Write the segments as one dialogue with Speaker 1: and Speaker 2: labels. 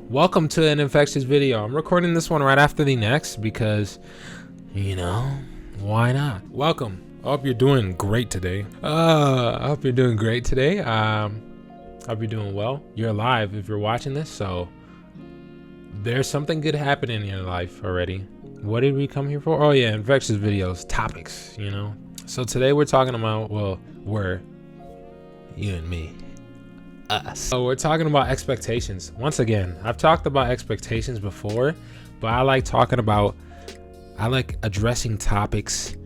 Speaker 1: Welcome to an Infectious video. I'm recording this one right after the next because, why not? Welcome. I hope you're doing great today. I hope you're doing great today. I hope you're doing well. You're alive if you're watching this, so there's something good happening in your life already. What did we come here for? Oh yeah, Infectious videos, topics, So today we're talking about, we're you and me. Us. So we're talking about expectations. Once again, I've talked about expectations before, but I like addressing topics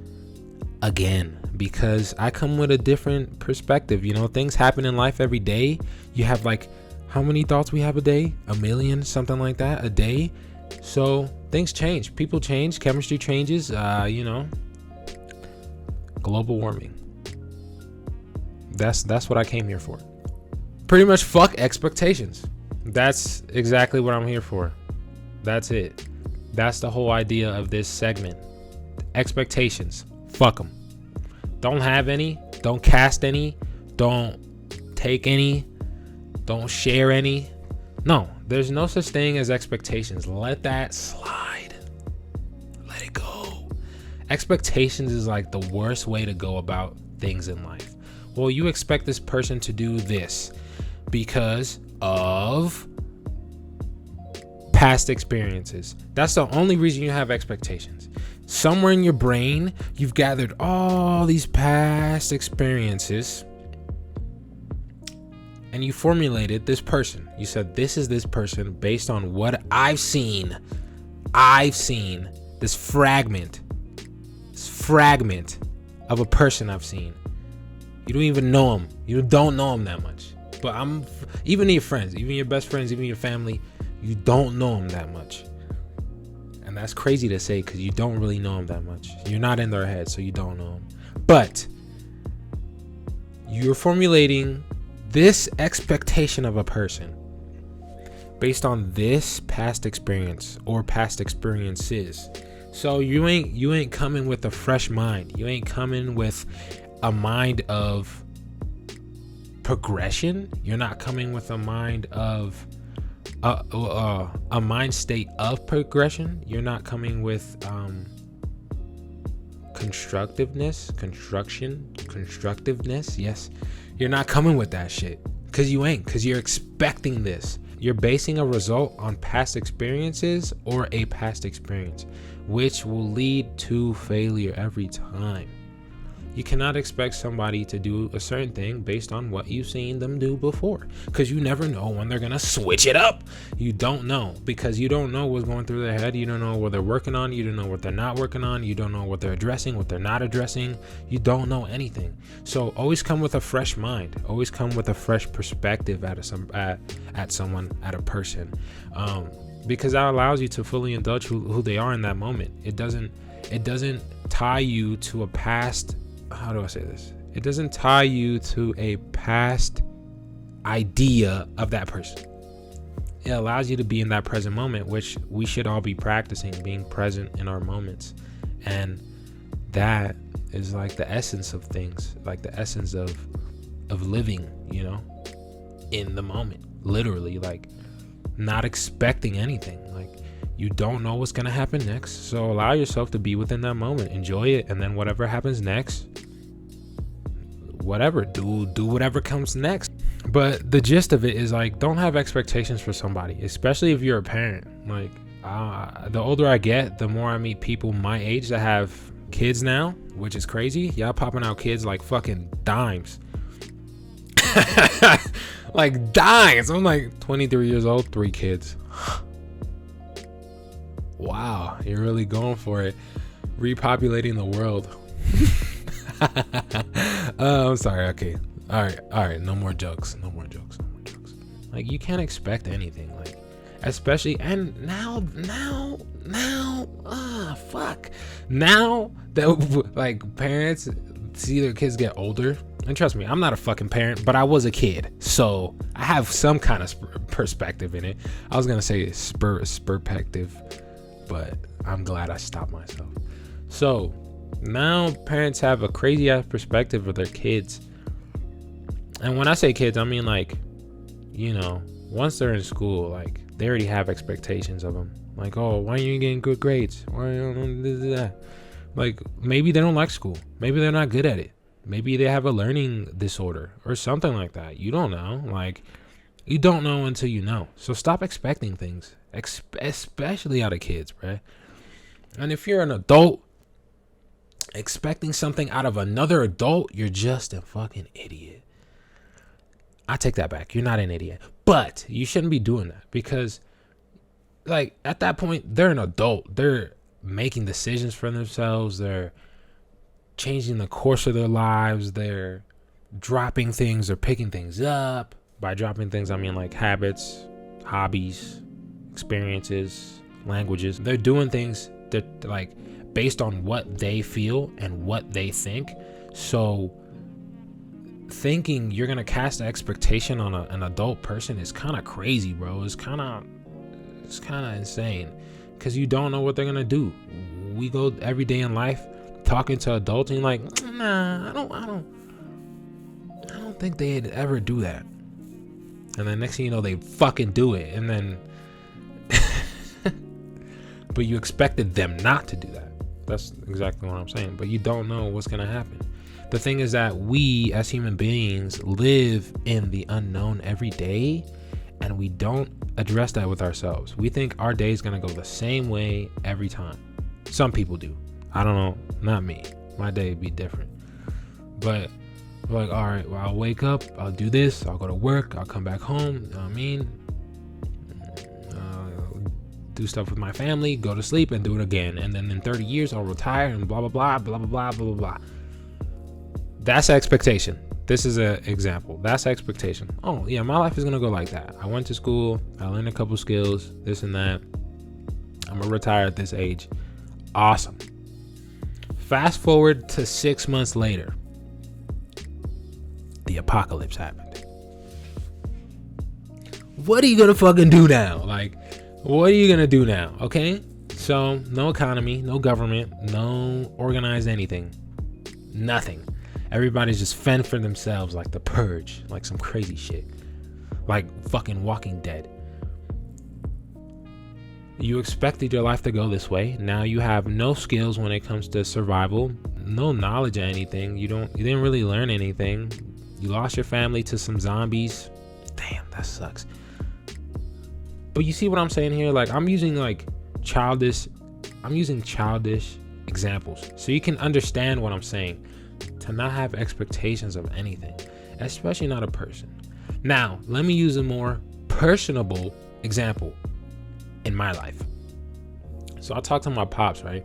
Speaker 1: again because I come with a different perspective. Things happen in life every day. You have how many thoughts we have a day? 1 million, something like that a day. So things change, people change, chemistry changes, global warming. That's what I came here for. Pretty much fuck expectations. That's exactly what I'm here for. That's it. That's the whole idea of this segment. Expectations. Fuck them. Don't have any. Don't cast any. Don't take any. Don't share any. No, there's no such thing as expectations. Let that slide. Let it go. Expectations is the worst way to go about things in life. Well, you expect this person to do this because of past experiences. That's the only reason you have expectations. Somewhere in your brain, you've gathered all these past experiences and you formulated this person. You said, this is this person based on what I've seen. I've seen this fragment of a person I've seen. You don't even know him. You don't know him that much. But even your friends, even your best friends, even your family, you don't know them that much. And that's crazy to say because you don't really know them that much. You're not in their head, so you don't know them. But you're formulating this expectation of a person based on this past experience or past experiences. So you ain't coming with a fresh mind. You ain't coming with a mind of progression. You're not coming with a mind of a mind state of progression. You're not coming with constructiveness. Yes, you're not coming with that shit because you're expecting this. You're basing a result on past experiences or a past experience, which will lead to failure every time. You cannot expect somebody to do a certain thing based on what you've seen them do before, because you never know when they're gonna switch it up. You don't know, because you don't know what's going through their head. You don't know what they're working on. You don't know what they're not working on. You don't know what they're addressing, what they're not addressing. You don't know anything. So always come with a fresh mind. Always come with a fresh perspective at someone, at a person, because that allows you to fully indulge who they are in that moment. It doesn't tie you to a past. How do I say this? It doesn't tie you to a past idea of that person. It allows you to be in that present moment, which we should all be practicing, being present in our moments. And that is the essence of things, the essence of living, in the moment, literally, not expecting anything. You don't know what's going to happen next. So allow yourself to be within that moment. Enjoy it. And then whatever happens next, do whatever comes next. But the gist of it is don't have expectations for somebody, especially if you're a parent. The older I get, the more I meet people my age that have kids now, which is crazy. Y'all popping out kids like fucking dimes. Dimes. I'm 23 years old, 3 kids. Wow, you're really going for it. Repopulating the world. I'm sorry. Okay. All right. No more jokes. You can't expect anything. Especially, and now that parents see their kids get older. And trust me, I'm not a fucking parent, but I was a kid, so I have some kind of perspective in it. I was gonna say perspective, but I'm glad I stopped myself. So now parents have a crazy ass perspective of their kids. And when I say kids, I mean once they're in school, like they already have expectations of them. Like, oh, why aren't you getting good grades? Why don't that? Like, maybe they don't like school. Maybe they're not good at it. Maybe they have a learning disorder or something like that. You don't know. Like, you don't know until you know. So stop expecting things, especially out of kids, right? And if you're an adult expecting something out of another adult, you're just a fucking idiot. I take that back. You're not an idiot. But you shouldn't be doing that because, like, at that point, they're an adult. They're making decisions for themselves. They're changing the course of their lives. They're dropping things or picking things up. By dropping things, I mean like habits, hobbies, experiences, languages. They're doing things that, like, based on what they feel and what they think. So thinking you're gonna cast an expectation on an adult person is kind of crazy, bro. It's kind of insane because you don't know what they're gonna do. We go every day in life talking to adults and you're like, nah, I don't think they'd ever do that. And then next thing you know, they fucking do it. And then but you expected them not to do that. That's exactly what I'm saying. But you don't know what's gonna happen. The thing is that we as human beings live in the unknown every day, and we don't address that with ourselves. We think our day is gonna go the same way every time. Some people do. I don't know, not me. My day would be different. But we're like, all right, well, I'll wake up, I'll do this, I'll go to work, I'll come back home, you know what I mean? Do stuff with my family, go to sleep, and do it again. And then in 30 years, I'll retire and blah, blah, blah, blah, blah, blah, blah, blah, blah. That's expectation. This is an example. That's expectation. Oh, yeah, my life is going to go like that. I went to school, I learned a couple skills, this and that. I'm going to retire at this age. Awesome. Fast forward to 6 months later. The apocalypse happened. What are you going to fucking do now? Like, what are you going to do now? Okay? So, no economy, no government, no organized anything. Nothing. Everybody's just fend for themselves like the Purge, like some crazy shit. Like fucking Walking Dead. You expected your life to go this way. Now you have no skills when it comes to survival, no knowledge of anything. You didn't really learn anything. You lost your family to some zombies. Damn, that sucks. But you see what I'm saying here? Like, I'm using childish examples so you can understand what I'm saying. To not have expectations of anything, especially not a person. Now, let me use a more personable example in my life. So I talked to my pops, right?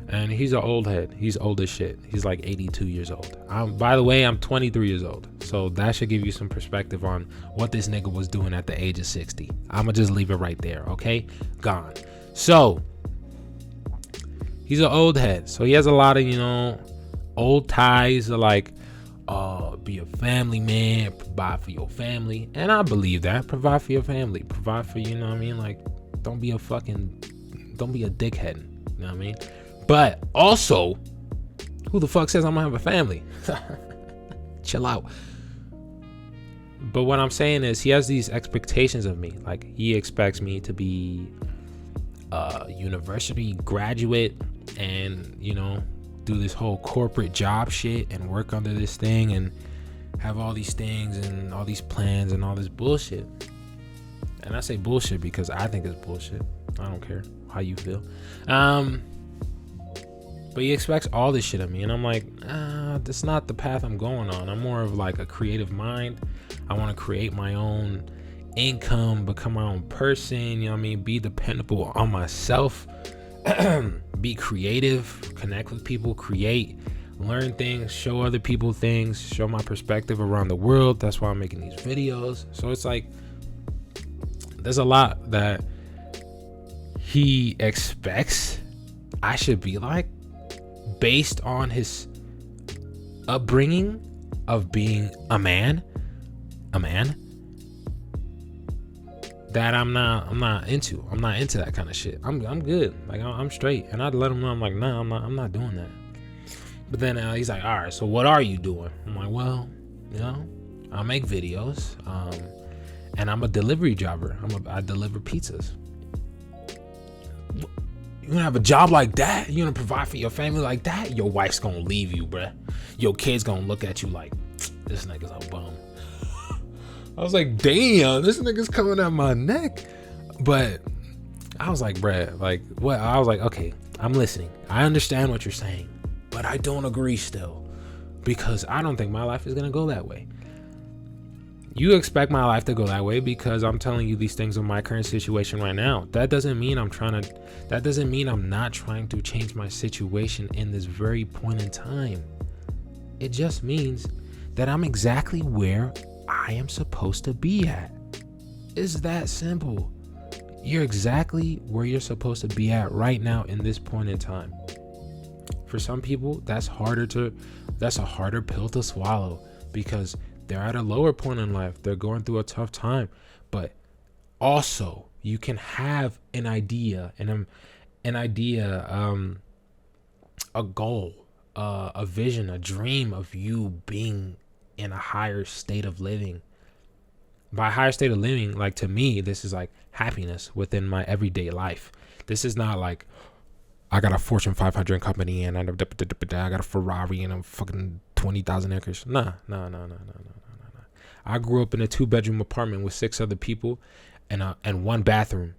Speaker 1: And he's an old head. He's old as shit. He's like 82 years old. By the way, I'm 23 years old. So that should give you some perspective on what this nigga was doing at the age of 60. I'm going to just leave it right there, okay? Gone. So, he's an old head. So he has a lot of, old ties are like, be a family man, provide for your family. And I believe that. Provide for your family. Provide for, like, don't be a dickhead. You know what I mean? But also, who the fuck says I'm gonna have a family? Chill out. But what I'm saying is he has these expectations of me. Like, he expects me to be a university graduate and, do this whole corporate job shit and work under this thing and have all these things and all these plans and all this bullshit. And I say bullshit because I think it's bullshit. I don't care how you feel. But he expects all this shit of me. And I'm like, that's not the path I'm going on. I'm more of like a creative mind. I want to create my own income, become my own person, be dependable on myself. Be creative, connect with people, create, learn things, show other people things, show my perspective around the world. That's why I'm making these videos. So it's like, there's a lot that he expects I should be like based on his upbringing of being a man that I'm not into that kind of shit. I'm good. Like, I'm straight. And I'd let him know, I'm like, nah, I'm not doing that. But then he's like, all right, so what are you doing? I'm like, well, I make videos. and I'm a delivery driver. I deliver pizzas. You gonna have a job like that? You gonna provide for your family like that? Your wife's gonna leave you, bruh. Your kids gonna look at you like, this nigga's a bum. I was like, damn, this nigga's coming at my neck. But I was like, bruh, like, what? I was like, okay, I'm listening. I understand what you're saying, but I don't agree still, because I don't think my life is gonna go that way. You expect my life to go that way because I'm telling you these things in my current situation right now. That doesn't mean I'm not trying to change my situation in this very point in time. It just means that I'm exactly where I am supposed to be at. It's that simple. You're exactly where you're supposed to be at right now in this point in time. For some people, that's a harder pill to swallow, because they're at a lower point in life. They're going through a tough time. But also, you can have an idea, a goal, a vision, a dream of you being in a higher state of living. By higher state of living, like, to me, this is like happiness within my everyday life. This is not like, I got a Fortune 500 company and I got a Ferrari and I'm fucking 20,000 acres. Nah. I grew up in a 2-bedroom apartment with 6 other people and 1 bathroom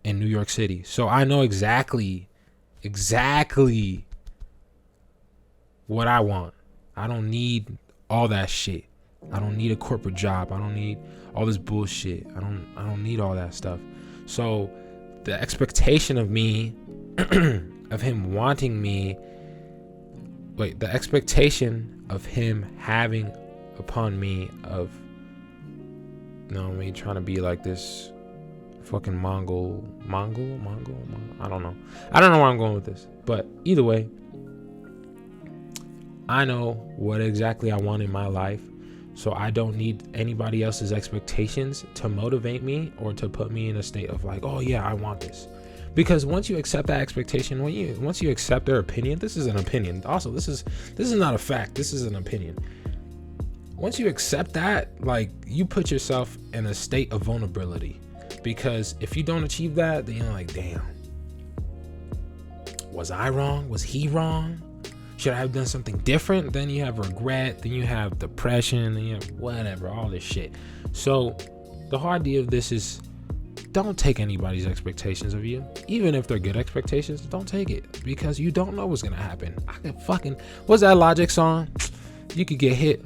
Speaker 1: in New York City. So I know exactly what I want. I don't need all that shit. I don't need a corporate job. I don't need all this bullshit. I don't need all that stuff. So the expectation of me of him wanting me, the expectation of him having upon me of, me trying to be like this fucking Mongol. I don't know where I'm going with this, but either way, I know what exactly I want in my life, so I don't need anybody else's expectations to motivate me or to put me in a state of like, oh yeah, I want this. Because once you accept that expectation, once you accept their opinion, this is an opinion. Also, this is not a fact. This is an opinion. Once you accept that, like, you put yourself in a state of vulnerability. Because if you don't achieve that, then you're like, damn, was I wrong? Was he wrong? Should I have done something different? Then you have regret. Then you have depression. Then you have whatever, all this shit. So the whole idea of this is, don't take anybody's expectations of you. Even if they're good expectations, don't take it, because you don't know what's gonna happen. What's that Logic song? You could get hit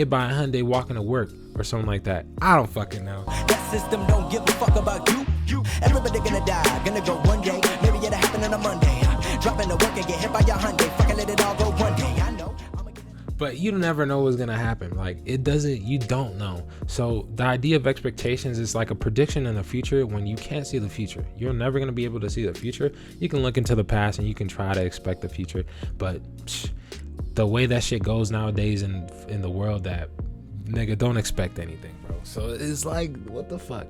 Speaker 1: by a Hyundai walking to work or something like that. I don't fucking know.
Speaker 2: That system don't give a fuck about you. Everybody gonna die, gonna go one day. Maybe it'll happen on a Monday. Dropping the work and get hit by your Hyundai. Fucking let it all go one day. I know.
Speaker 1: But you never know what's gonna happen. Like, you don't know. So the idea of expectations is like a prediction in the future when you can't see the future. You're never gonna be able to see the future. You can look into the past and you can try to expect the future, but the way that shit goes nowadays in the world, that nigga, don't expect anything, bro. So it's like, what the fuck?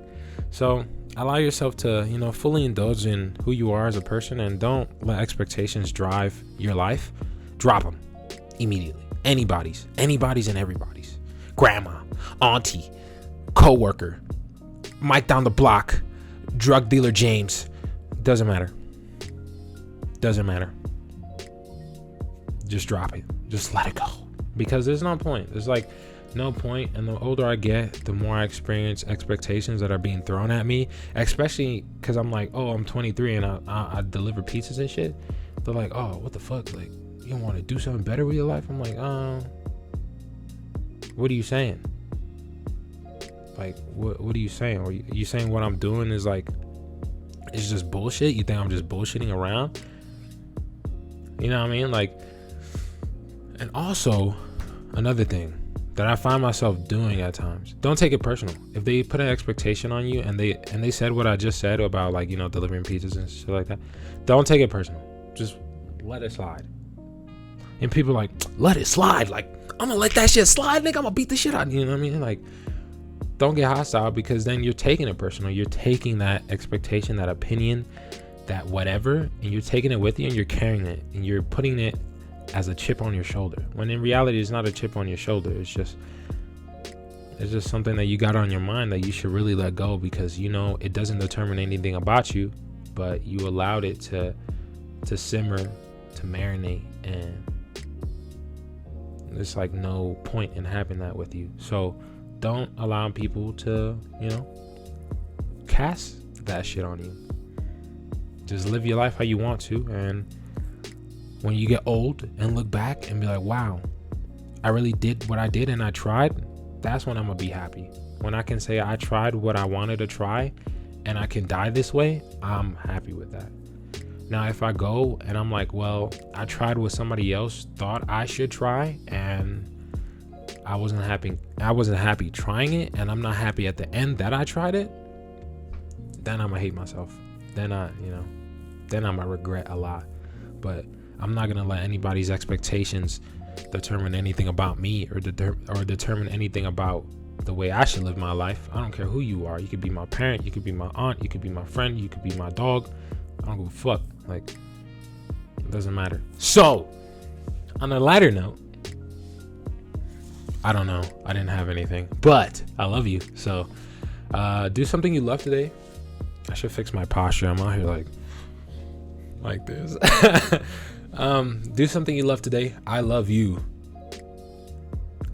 Speaker 1: So allow yourself to, fully indulge in who you are as a person, and don't let expectations drive your life. Drop them immediately. Anybody's and everybody's. Grandma, auntie, co-worker, Mike down the block, drug dealer James. Doesn't matter. Just drop it. Just let it go. Because there's no point. There's like no point. And the older I get, the more I experience expectations that are being thrown at me. Especially because I'm like, oh, I'm 23 and I deliver pizzas and shit. They're like, oh, what the fuck? Like, you don't want to do something better with your life? I'm like, what are you saying? Like, what are you saying? Are you saying what I'm doing is like, it's just bullshit? You think I'm just bullshitting around? You know what I mean? Like, and also another thing that I find myself doing at times, don't take it personal. If they put an expectation on you and they said what I just said about, like, delivering pizzas and shit like that, don't take it personal. Just let it slide. And people are like, let it slide. Like, I'm gonna let that shit slide, nigga. I'm gonna beat the shit out of you. You know what I mean? Like, don't get hostile, because then you're taking it personal. You're taking that expectation, that opinion, that whatever, and you're taking it with you and you're carrying it and you're putting it as a chip on your shoulder. When in reality, it's not a chip on your shoulder. It's just It's just something that you got on your mind that you should really let go, because you know it doesn't determine anything about you, but you allowed it to simmer, to marinate, and there's like no point in having that with you. So don't allow people to, you know, cast that shit on you. Just live your life how you want to, and when you get old and look back and be like, wow, I really did what I did and I tried, that's when I'm gonna be happy. When I can say I tried what I wanted to try and I can die this way, I'm happy with that. Now, if I go and I'm like, well, I tried what somebody else thought I should try and I wasn't happy trying it, and I'm not happy at the end that I tried it, then I'm gonna hate myself. Then I'm gonna regret a lot. But I'm not gonna let anybody's expectations determine anything about me, or determine anything about the way I should live my life. I don't care who you are. You could be my parent, you could be my aunt, you could be my friend, you could be my dog. I don't give a fuck. Like, it doesn't matter. So, on a lighter note, I don't know. I didn't have anything, but I love you. So, do something you love today. I should fix my posture. I'm out here like this. Do something you love today. I love you.